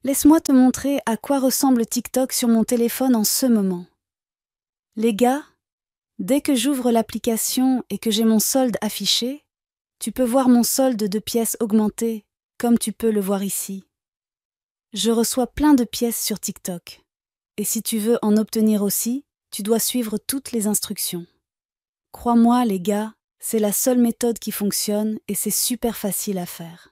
Laisse-moi te montrer à quoi ressemble TikTok sur mon téléphone en ce moment. Les gars, dès que j'ouvre l'application et que j'ai mon solde affiché, tu peux voir mon solde de pièces augmenter, comme tu peux le voir ici. Je reçois plein de pièces sur TikTok. Et si tu veux en obtenir aussi, tu dois suivre toutes les instructions. Crois-moi, les gars, c'est la seule méthode qui fonctionne et c'est super facile à faire.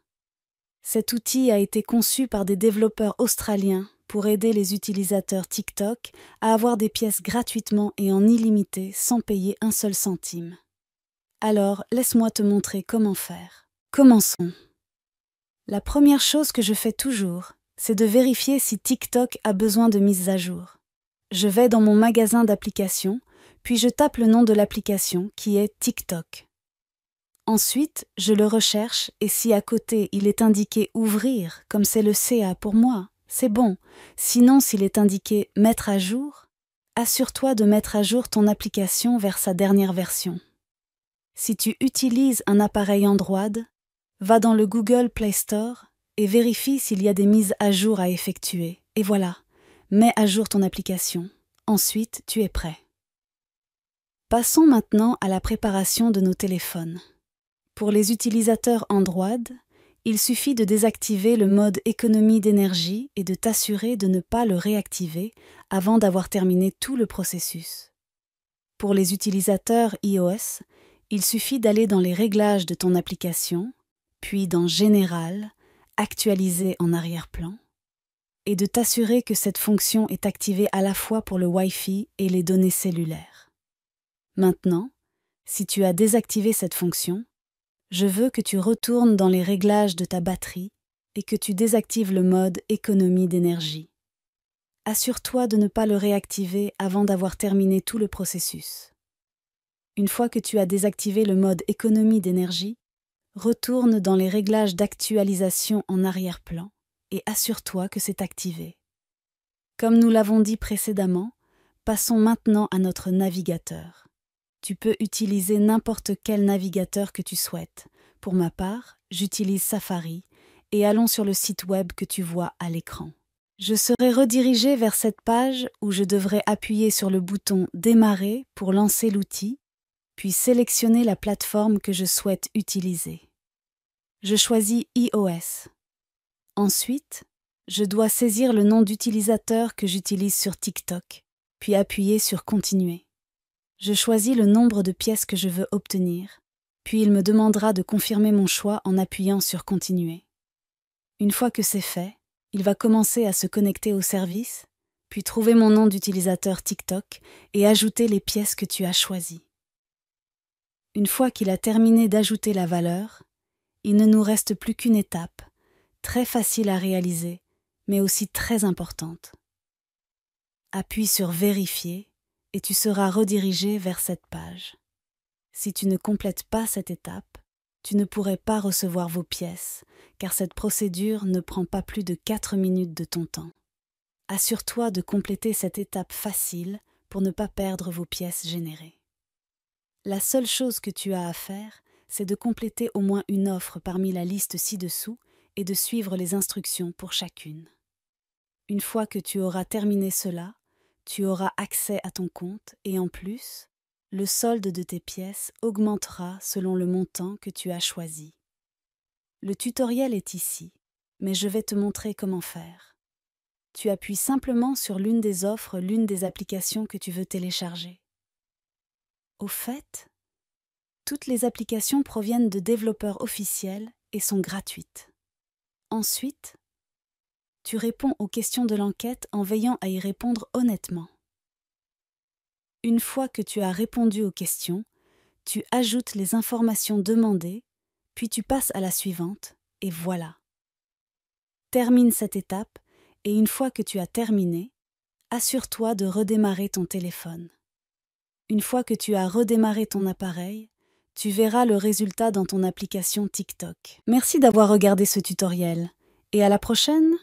Cet outil a été conçu par des développeurs australiens pour aider les utilisateurs TikTok à avoir des pièces gratuitement et en illimité sans payer un seul centime. Alors, laisse-moi te montrer comment faire. Commençons. La première chose que je fais toujours, c'est de vérifier si TikTok a besoin de mise à jour. Je vais dans mon magasin d'applications, puis je tape le nom de l'application qui est TikTok. Ensuite, je le recherche et si à côté il est indiqué « Ouvrir » comme c'est le CA pour moi, c'est bon. Sinon, s'il est indiqué « Mettre à jour », assure-toi de mettre à jour ton application vers sa dernière version. Si tu utilises un appareil Android, va dans le Google Play Store et vérifie s'il y a des mises à jour à effectuer. Et voilà, mets à jour ton application. Ensuite, tu es prêt. Passons maintenant à la préparation de nos téléphones. Pour les utilisateurs Android, il suffit de désactiver le mode économie d'énergie et de t'assurer de ne pas le réactiver avant d'avoir terminé tout le processus. Pour les utilisateurs iOS, il suffit d'aller dans les réglages de ton application, puis dans Général, Actualiser en arrière-plan, et de t'assurer que cette fonction est activée à la fois pour le Wi-Fi et les données cellulaires. Maintenant, si tu as désactivé cette fonction, je veux que tu retournes dans les réglages de ta batterie et que tu désactives le mode économie d'énergie. Assure-toi de ne pas le réactiver avant d'avoir terminé tout le processus. Une fois que tu as désactivé le mode économie d'énergie, retourne dans les réglages d'actualisation en arrière-plan et assure-toi que c'est activé. Comme nous l'avons dit précédemment, passons maintenant à notre navigateur. Tu peux utiliser n'importe quel navigateur que tu souhaites. Pour ma part, j'utilise Safari et allons sur le site web que tu vois à l'écran. Je serai redirigé vers cette page où je devrais appuyer sur le bouton « Démarrer » pour lancer l'outil, puis sélectionner la plateforme que je souhaite utiliser. Je choisis iOS. Ensuite, je dois saisir le nom d'utilisateur que j'utilise sur TikTok, puis appuyer sur « Continuer ». Je choisis le nombre de pièces que je veux obtenir, puis il me demandera de confirmer mon choix en appuyant sur « Continuer ». Une fois que c'est fait, il va commencer à se connecter au service, puis trouver mon nom d'utilisateur TikTok et ajouter les pièces que tu as choisies. Une fois qu'il a terminé d'ajouter la valeur, il ne nous reste plus qu'une étape, très facile à réaliser, mais aussi très importante. Appuie sur « Vérifier » et tu seras redirigé vers cette page. Si tu ne complètes pas cette étape, tu ne pourrais pas recevoir vos pièces, car cette procédure ne prend pas plus de 4 minutes de ton temps. Assure-toi de compléter cette étape facile pour ne pas perdre vos pièces générées. La seule chose que tu as à faire, c'est de compléter au moins une offre parmi la liste ci-dessous et de suivre les instructions pour chacune. Une fois que tu auras terminé cela, tu auras accès à ton compte et en plus, le solde de tes pièces augmentera selon le montant que tu as choisi. Le tutoriel est ici, mais je vais te montrer comment faire. Tu appuies simplement sur l'une des offres, l'une des applications que tu veux télécharger. Au fait, toutes les applications proviennent de développeurs officiels et sont gratuites. Ensuite, tu réponds aux questions de l'enquête en veillant à y répondre honnêtement. Une fois que tu as répondu aux questions, tu ajoutes les informations demandées, puis tu passes à la suivante, et voilà. Termine cette étape, et une fois que tu as terminé, assure-toi de redémarrer ton téléphone. Une fois que tu as redémarré ton appareil, tu verras le résultat dans ton application TikTok. Merci d'avoir regardé ce tutoriel, et à la prochaine!